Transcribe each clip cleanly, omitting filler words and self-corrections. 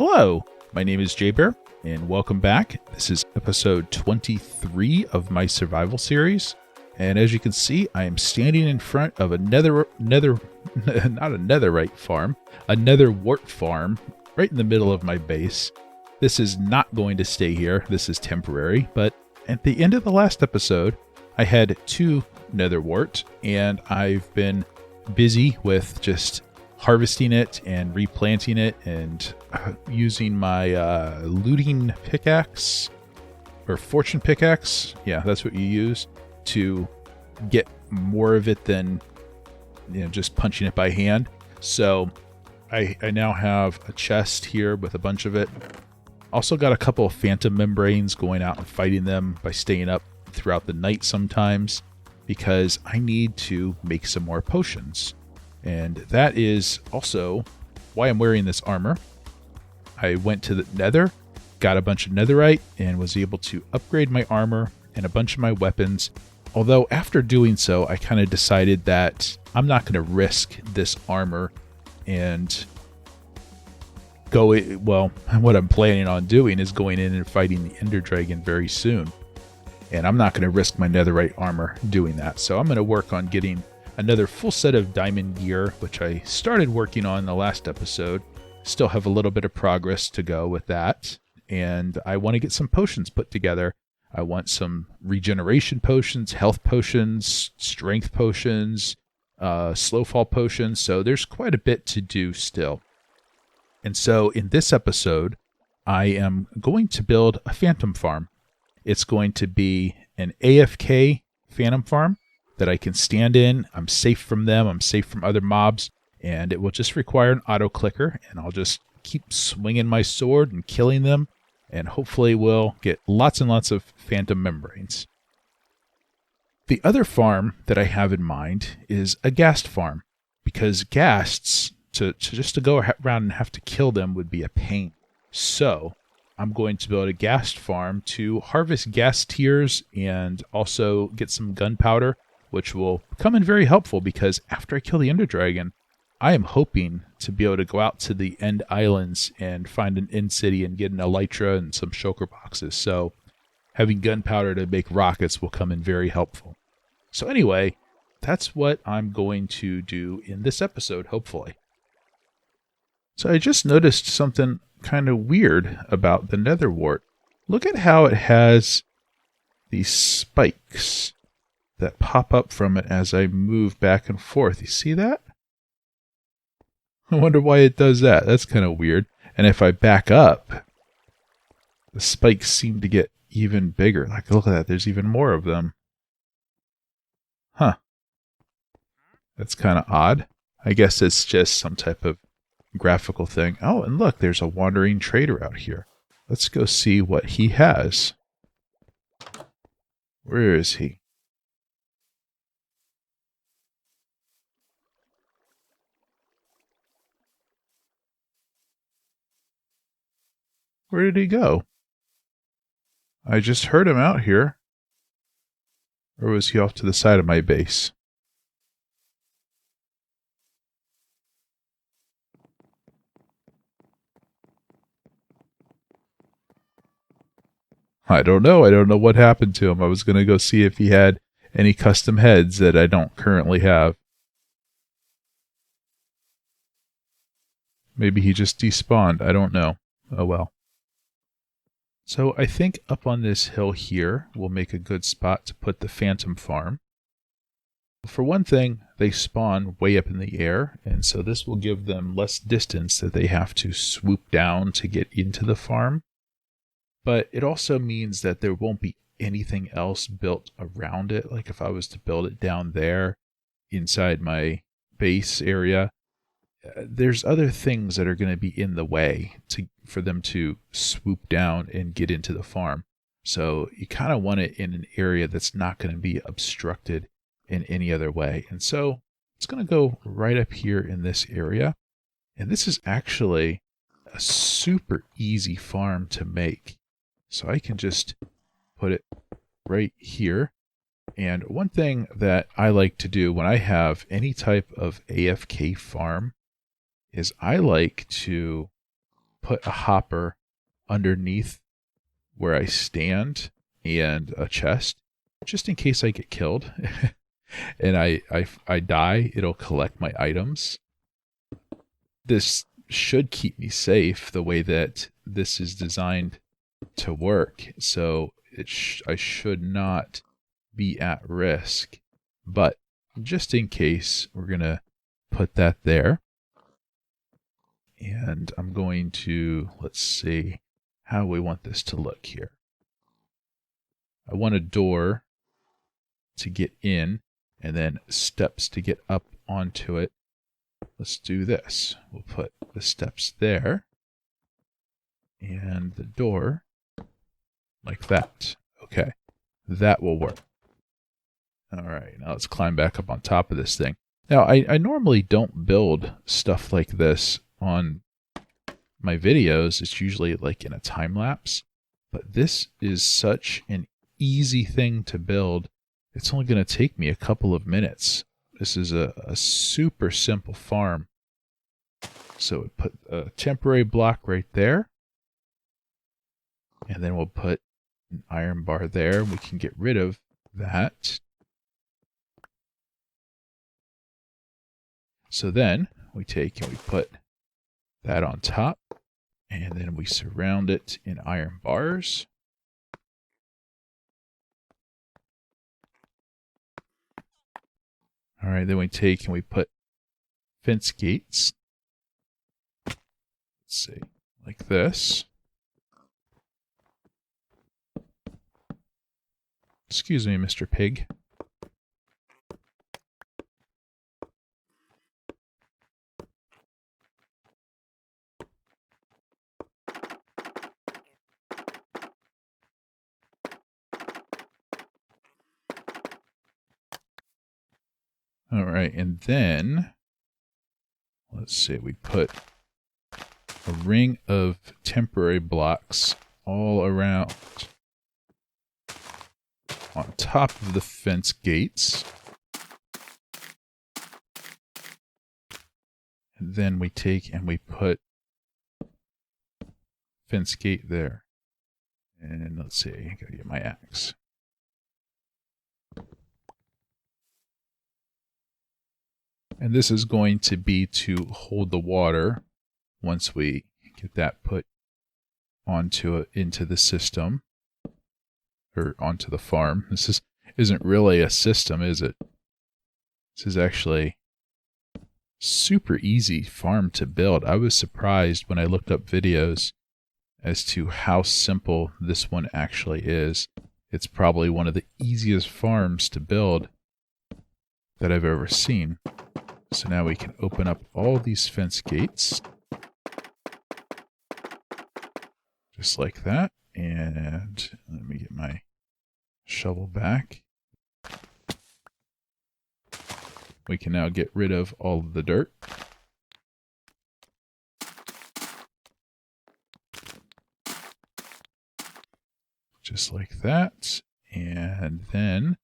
Hello, my name is Jay Bear, and welcome back. This is episode 23 of my survival series, and as you can see, I am standing in front of a netherwart farm, right in the middle of my base. This is not going to stay here. This is temporary, but at the end of the last episode, I had 2 netherwart, and I've been busy with just harvesting it and replanting it and using my looting pickaxe or fortune pickaxe. Yeah, that's what you use to get more of it than just punching it by hand. So I now have a chest here with a bunch of it. Also got a couple of phantom membranes, going out and fighting them by staying up throughout the night sometimes, because I need to make some more potions. And that is also why I'm wearing this armor. I went to the nether, got a bunch of netherite, and was able to upgrade my armor and a bunch of my weapons. Although after doing so, I kind of decided that I'm not going to risk this armor and go... Well, what I'm planning on doing is going in and fighting the Ender Dragon very soon. And I'm not going to risk my netherite armor doing that. So I'm going to work on getting another full set of diamond gear, which I started working on in the last episode. Still have a little bit of progress to go with that. And I want to get some potions put together. I want some regeneration potions, health potions, strength potions, slow fall potions. So there's quite a bit to do still. And so in this episode, I am going to build a phantom farm. It's going to be an AFK phantom farm that I can stand in. I'm safe from them. I'm safe from other mobs. And it will just require an auto clicker. And I'll just keep swinging my sword and killing them. And hopefully we'll get lots and lots of phantom membranes. The other farm that I have in mind is a ghast farm. Because ghasts, to go around and have to kill them would be a pain. So I'm going to build a ghast farm to harvest ghast tears and also get some gunpowder, which will come in very helpful because after I kill the Ender Dragon, I am hoping to be able to go out to the End Islands and find an end city and get an elytra and some shulker boxes. So having gunpowder to make rockets will come in very helpful. So anyway, that's what I'm going to do in this episode, hopefully. So I just noticed something kind of weird about the netherwart. Look at how it has these spikes that pop up from it as I move back and forth. You see that? I wonder why it does that. That's kind of weird. And if I back up, the spikes seem to get even bigger. Like, look at that. There's even more of them. Huh. That's kind of odd. I guess it's just some type of graphical thing. Oh, and look, there's a wandering trader out here. Let's go see what he has. Where is he? Where did he go? I just heard him out here. Or was he off to the side of my base? I don't know. I don't know what happened to him. I was going to go see if he had any custom heads that I don't currently have. Maybe he just despawned. I don't know. Oh well. So I think up on this hill here will make a good spot to put the phantom farm. For one thing, they spawn way up in the air, and so this will give them less distance that they have to swoop down to get into the farm. But it also means that there won't be anything else built around it. Like if I was to build it down there inside my base area, there's other things that are going to be in the way for them to swoop down and get into the farm. So you kind of want it in an area that's not going to be obstructed in any other way. And so it's going to go right up here in this area. And this is actually a super easy farm to make. So I can just put it right here. And one thing that I like to do when I have any type of AFK farm is I like to put a hopper underneath where I stand and a chest, just in case I get killed and I die, it'll collect my items. This should keep me safe the way that this is designed to work, so I should not be at risk. But just in case, we're going to put that there. And I'm going to, let's see how we want this to look here. I want a door to get in and then steps to get up onto it. Let's do this. We'll put the steps there and the door like that. Okay, that will work. All right, now let's climb back up on top of this thing. Now, I normally don't build stuff like this on my videos. It's usually like in a time lapse, but this is such an easy thing to build. It's only going to take me a couple of minutes. This is a super simple farm. So we put a temporary block right there, and then we'll put an iron bar there. We can get rid of that. So then we take and we put that on top, and then we surround it in iron bars. All right, then we take and we put fence gates. Let's see, like this. Excuse me, Mr. Pig. All right, and then, let's see, we put a ring of temporary blocks all around on top of the fence gates. And then we take and we put fence gate there. And let's see, I gotta get my axe. And this is going to be to hold the water once we get that put into the system, or onto the farm. This isn't really a system, is it? This is actually super easy farm to build. I was surprised when I looked up videos as to how simple this one actually is. It's probably one of the easiest farms to build that I've ever seen. So now we can open up all these fence gates. Just like that. And let me get my shovel back. We can now get rid of all of the dirt. Just like that. And then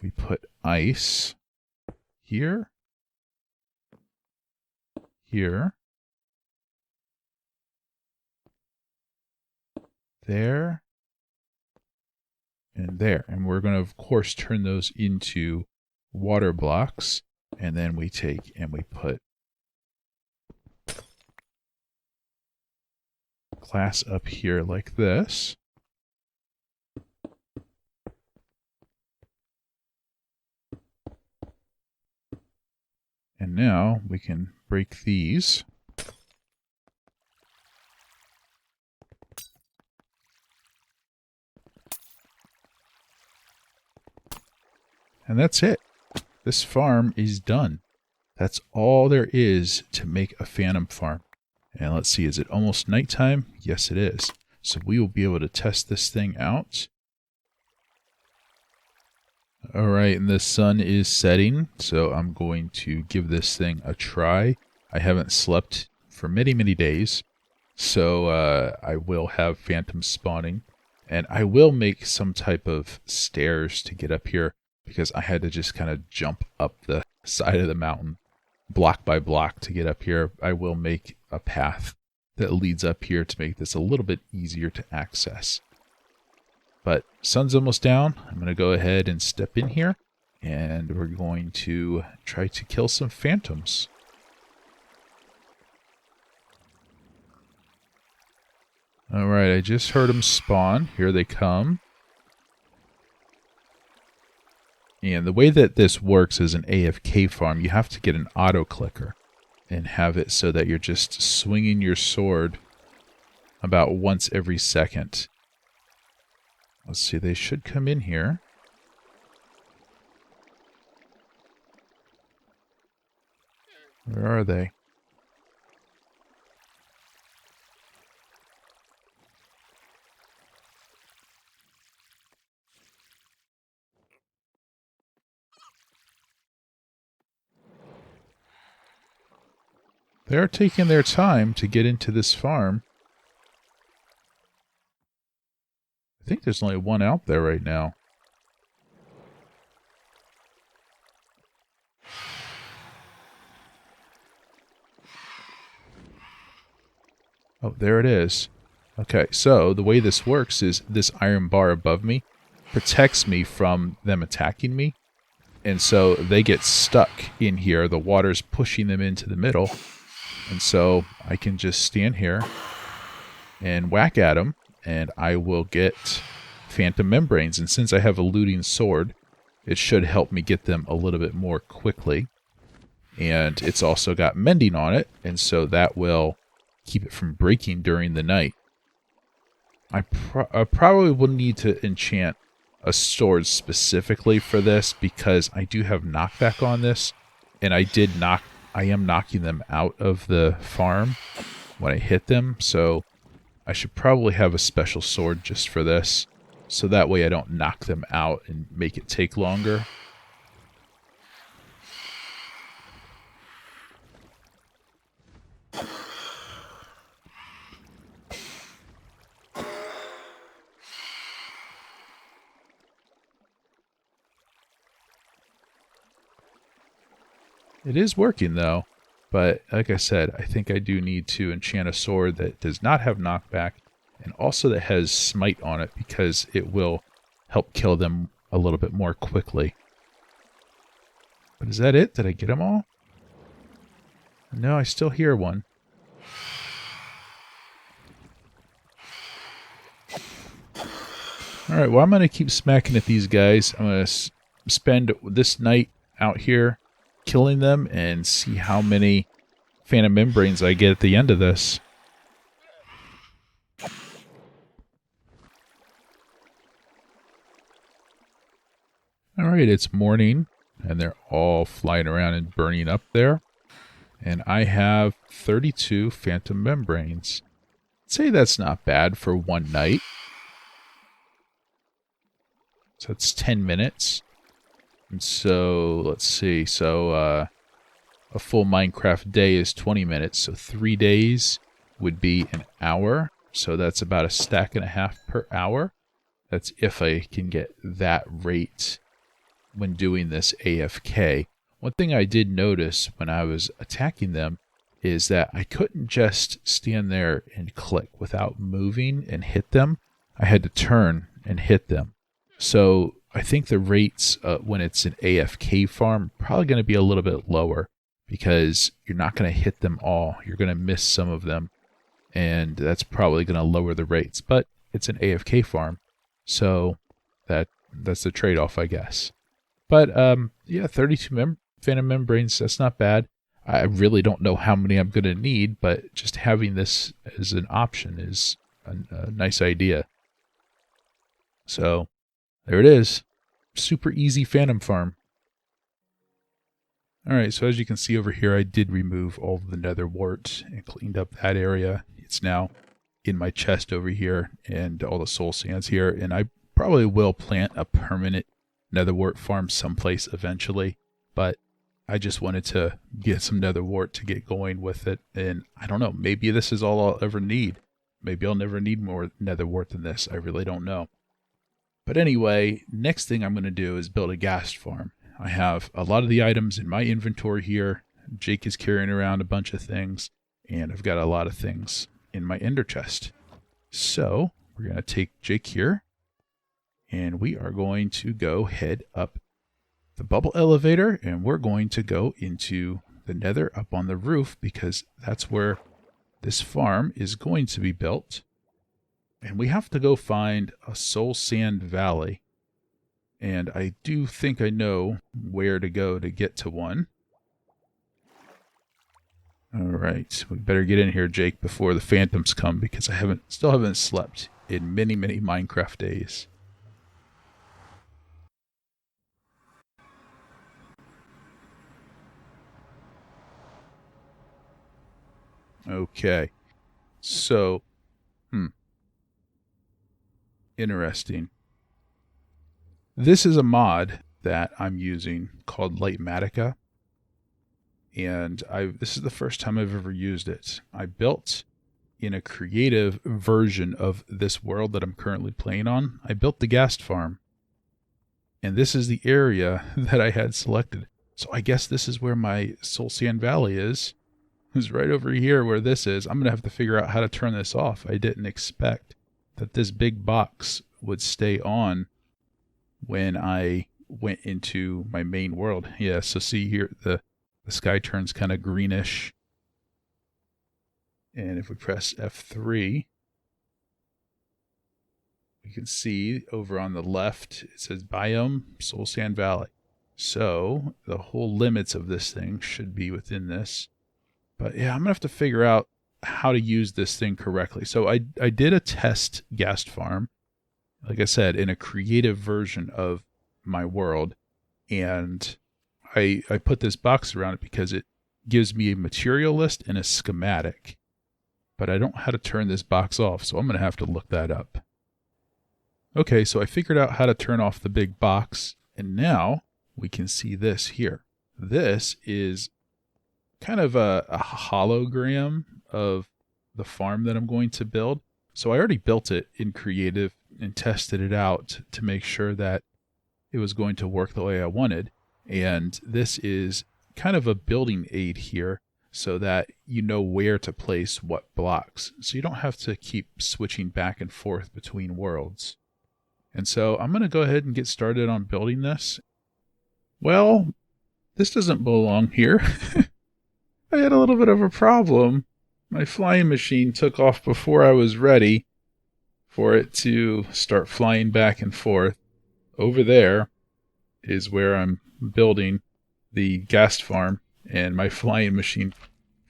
we put ice here. Here, there, and there. And we're going to, of course, turn those into water blocks. And then we take and we put glass up here like this. And now we can break these. And that's it. This farm is done. That's all there is to make a phantom farm. And let's see, is it almost nighttime? Yes, it is. So we will be able to test this thing out. Alright, and the sun is setting, so I'm going to give this thing a try. I haven't slept for many, many days, so I will have phantoms spawning. And I will make some type of stairs to get up here, because I had to just kind of jump up the side of the mountain, block by block, to get up here. I will make a path that leads up here to make this a little bit easier to access. But sun's almost down. I'm going to go ahead and step in here, and we're going to try to kill some phantoms. Alright, I just heard them spawn. Here they come. And the way that this works is an AFK farm. You have to get an auto clicker and have it so that you're just swinging your sword about once every second. Let's see, they should come in here. Where are they? They are taking their time to get into this farm. I think there's only one out there right now. Oh, there it is. Okay, so the way this works is this iron bar above me protects me from them attacking me. And so they get stuck in here. The water's pushing them into the middle. And so I can just stand here and whack at them, and I will get phantom membranes. And since I have a looting sword, it should help me get them a little bit more quickly. And it's also got mending on it, and so that will keep it from breaking during the night. I probably will need to enchant a sword specifically for this, because I do have knockback on this, and I am knocking them out of the farm when I hit them, so I should probably have a special sword just for this, so that way I don't knock them out and make it take longer. It is working, though, but like I said, I think I do need to enchant a sword that does not have knockback, and also that has smite on it, because it will help kill them a little bit more quickly. But is that it? Did I get them all? No, I still hear one. Alright, well, I'm going to keep smacking at these guys. I'm going to spend this night out here killing them and see how many phantom membranes I get at the end of this. Alright, it's morning, and they're all flying around and burning up there. And I have 32 phantom membranes. I'd say that's not bad for one night. So that's 10 minutes. And so, let's see, so a full Minecraft day is 20 minutes, so 3 days would be an hour. So that's about a stack and a half per hour. That's if I can get that rate when doing this AFK. One thing I did notice when I was attacking them is that I couldn't just stand there and click without moving and hit them. I had to turn and hit them. So I think the rates when it's an AFK farm are probably going to be a little bit lower, because you're not going to hit them all. You're going to miss some of them, and that's probably going to lower the rates. But it's an AFK farm, so that's the trade-off, I guess. But yeah, 32 phantom membranes, that's not bad. I really don't know how many I'm going to need, but just having this as an option is a nice idea. So there it is. Super easy phantom farm. Alright, so as you can see over here, I did remove all of the nether wart and cleaned up that area. It's now in my chest over here, and all the soul sands here, and I probably will plant a permanent nether wart farm someplace eventually, but I just wanted to get some nether wart to get going with it, and I don't know, maybe this is all I'll ever need. Maybe I'll never need more nether wart than this. I really don't know. But anyway, next thing I'm going to do is build a ghast farm. I have a lot of the items in my inventory here. Jake is carrying around a bunch of things, and I've got a lot of things in my ender chest. So we're going to take Jake here, and we are going to go head up the bubble elevator, and we're going to go into the nether up on the roof, because that's where this farm is going to be built. And we have to go find a soul sand valley. And I do think I know where to go to get to one. Alright, we better get in here, Jake, before the phantoms come, because I still haven't slept in many, many Minecraft days. Okay, so, interesting. This is a mod that I'm using called Lightmatica, and this is the first time I've ever used it. I built in a creative version of this world that I'm currently playing on. I built the Ghast farm, and this is the area that I had selected. So I guess this is where my Soul Sand Valley is. It's right over here where this is. I'm going to have to figure out how to turn this off. I didn't expect that this big box would stay on when I went into my main world. Yeah, so see here, the sky turns kind of greenish. And if we press F3, you can see over on the left, it says Biome Soul Sand Valley. So the whole limits of this thing should be within this. But yeah, I'm going to have to figure out how to use this thing correctly. So I did a test Ghast farm, like I said, in a creative version of my world. And I put this box around it because it gives me a material list and a schematic. But I don't know how to turn this box off, so I'm going to have to look that up. Okay, so I figured out how to turn off the big box, and now we can see this here. This is kind of a hologram of the farm that I'm going to build. So I already built it in creative and tested it out to make sure that it was going to work the way I wanted. And this is kind of a building aid here so that you know where to place what blocks. So you don't have to keep switching back and forth between worlds. And so I'm going to go ahead and get started on building this. Well, this doesn't belong here. I had a little bit of a problem. My flying machine took off before I was ready for it to start flying back and forth. Over there is where I'm building the Ghast farm, and my flying machine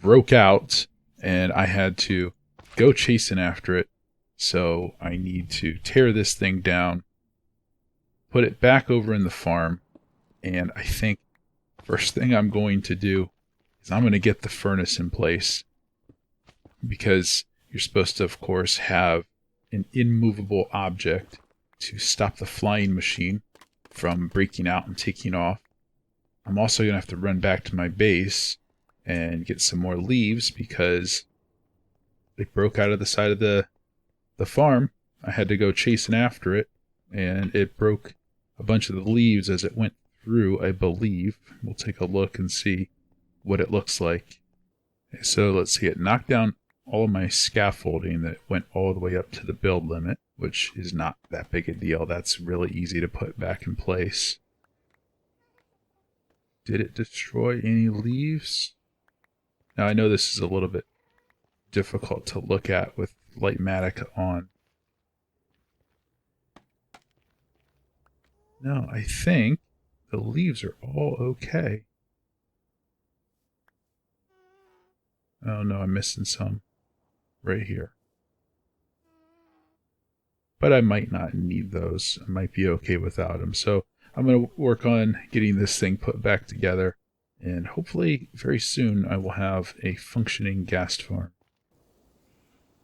broke out, and I had to go chasing after it. So I need to tear this thing down, put it back over in the farm, and I think first thing I'm going to do is I'm going to get the furnace in place, because you're supposed to, of course, have an immovable object to stop the flying machine from breaking out and taking off. I'm also going to have to run back to my base and get some more leaves because they broke out of the side of the farm. I had to go chasing after it, and it broke a bunch of the leaves as it went through, I believe. We'll take a look and see what it looks like. So let's see, it knocked down all of my scaffolding that went all the way up to the build limit, which is not that big a deal. That's really easy to put back in place. Did it destroy any leaves? Now I know this is a little bit difficult to look at with Lightmatica on. No, I think the leaves are all okay. Oh no, I'm missing some right here. But I might not need those. I might be okay without them. So I'm going to work on getting this thing put back together. And hopefully very soon I will have a functioning Ghast farm.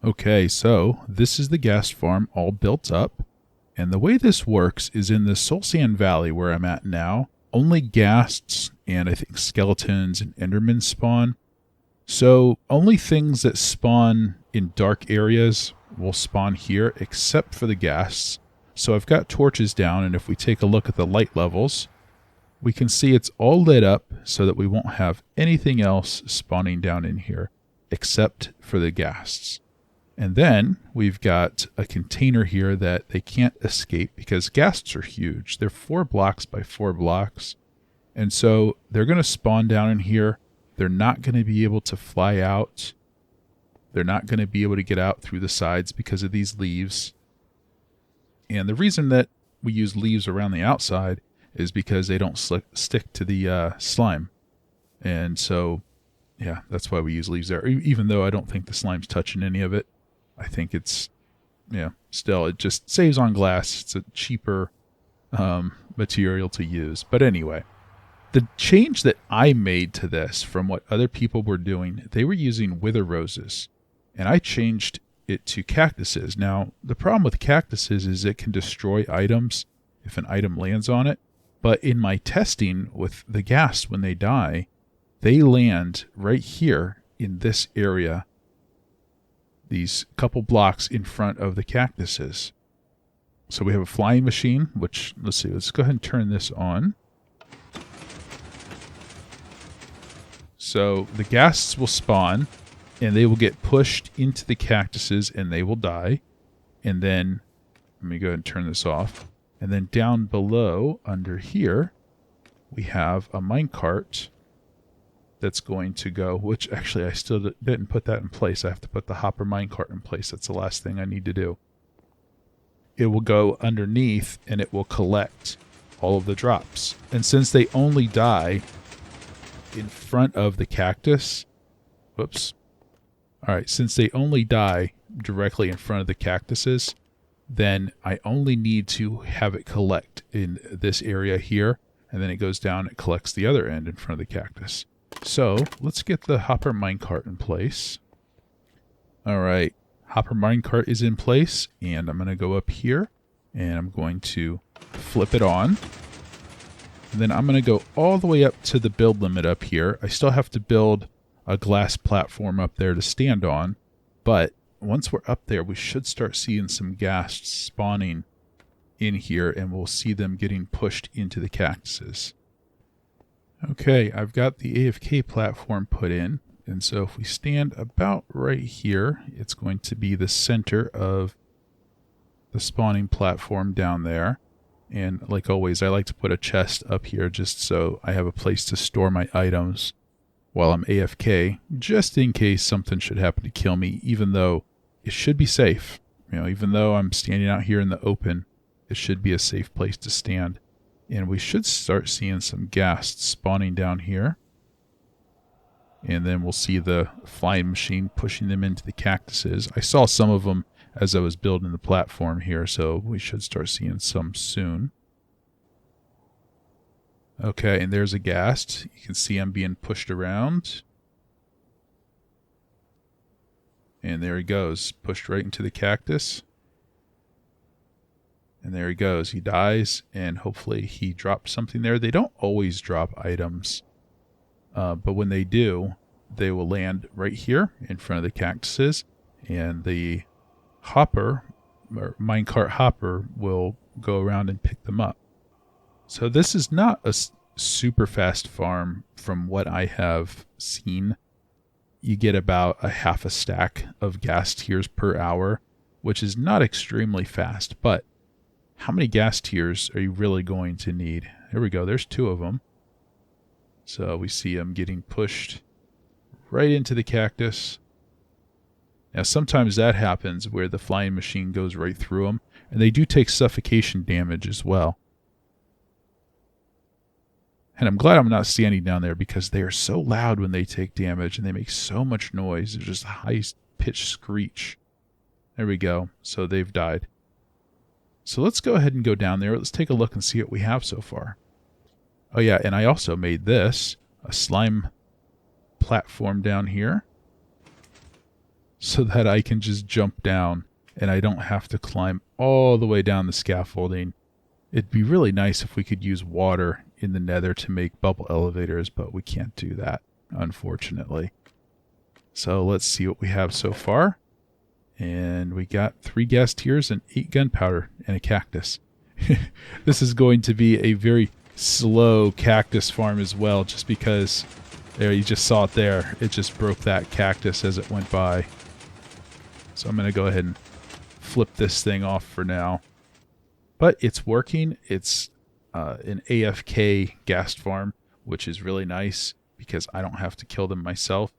Okay, so this is the Ghast farm all built up. And the way this works is in the Soul Sand Valley where I'm at now, only ghasts and I think skeletons and endermen spawn. So only things that spawn in dark areas will spawn here except for the ghasts. So I've got torches down, and if we take a look at the light levels, we can see it's all lit up so that we won't have anything else spawning down in here except for the ghasts. And then we've got a container here that they can't escape because ghasts are huge. They're 4 blocks by 4 blocks. And so they're going to spawn down in here. They're not going to be able to fly out. They're not going to be able to get out through the sides because of these leaves. And the reason that we use leaves around the outside is because they don't stick to the slime. And so, yeah, that's why we use leaves there. Even though I don't think the slime's touching any of it. I think it's, still, it just saves on glass. It's a cheaper material to use. But anyway, the change that I made to this from what other people were doing, they were using wither roses. And I changed it to cactuses. Now, the problem with cactuses is it can destroy items if an item lands on it. But in my testing with the ghast, when they die, they land right here in this area, these couple blocks in front of the cactuses. So we have a flying machine, which, let's see, let's go ahead and turn this on. So the ghasts will spawn, and they will get pushed into the cactuses, and they will die. And then, let me go ahead and turn this off. And then down below, under here, we have a minecart that's going to go, which actually I still didn't put that in place. I have to put the hopper minecart in place. That's the last thing I need to do. It will go underneath and it will collect all of the drops. And since they only die in front of the cactus, whoops. All right, since they only die directly in front of the cactuses, then I only need to have it collect in this area here, and then it goes down and collects the other end in front of the cactus. So let's get the hopper minecart in place. All right, hopper minecart is in place, and I'm going to go up here, and I'm going to flip it on. And then I'm going to go all the way up to the build limit up here. I still have to build a glass platform up there to stand on, but once we're up there, we should start seeing some ghasts spawning in here, and we'll see them getting pushed into the cactuses. Okay, I've got the AFK platform put in, and so if we stand about right here, it's going to be the center of the spawning platform down there. And like always, I like to put a chest up here just so I have a place to store my items while I'm AFK, just in case something should happen to kill me, even though it should be safe. Even though I'm standing out here in the open, it should be a safe place to stand. And we should start seeing some ghasts spawning down here. And then we'll see the flying machine pushing them into the cactuses. I saw some of them as I was building the platform here, so we should start seeing some soon. Okay, and there's a ghast. You can see him being pushed around. And there he goes, pushed right into the cactus. And there he goes. He dies, and hopefully he dropped something there. They don't always drop items, but when they do, they will land right here in front of the cactuses, and the hopper, or minecart hopper, will go around and pick them up. So this is not a super fast farm from what I have seen. You get about a half a stack of ghast tears per hour, which is not extremely fast, but how many ghast tears are you really going to need? Here we go. There's 2 of them. So we see them getting pushed right into the cactus. Now sometimes that happens where the flying machine goes right through them, and they do take suffocation damage as well. And I'm glad I'm not standing down there because they are so loud when they take damage, and they make so much noise. There's just a high-pitched screech. There we go. So they've died. So let's go ahead and go down there. Let's take a look and see what we have so far. Oh yeah, and I also made this, a slime platform down here, so that I can just jump down and I don't have to climb all the way down the scaffolding. It'd be really nice if we could use water in the nether to make bubble elevators, but we can't do that, unfortunately. So let's see what we have so far. And we got 3 ghast tears and 8 gunpowder and a cactus. This is going to be a very slow cactus farm as well, just because there, you just saw it there. It just broke that cactus as it went by. So I'm going to go ahead and flip this thing off for now. But it's working. It's an AFK ghast farm, which is really nice because I don't have to kill them myself,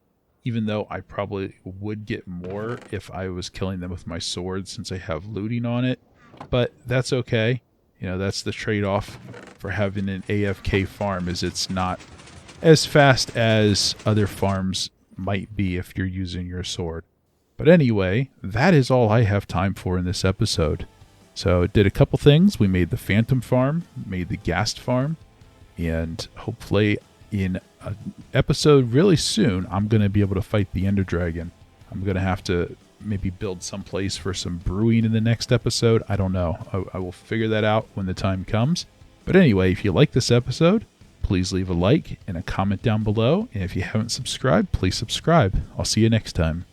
even though I probably would get more if I was killing them with my sword since I have looting on it. But that's okay. You know, that's the trade-off for having an AFK farm, is it's not as fast as other farms might be if you're using your sword. But anyway, that is all I have time for in this episode. So did a couple things. We made the Phantom farm, made the Ghast farm, and hopefully in an episode really soon, I'm going to be able to fight the Ender Dragon. I'm going to have to maybe build some place for some brewing in the next episode. I don't know. I will figure that out when the time comes. But anyway, if you like this episode, please leave a like and a comment down below. And if you haven't subscribed, please subscribe. I'll see you next time.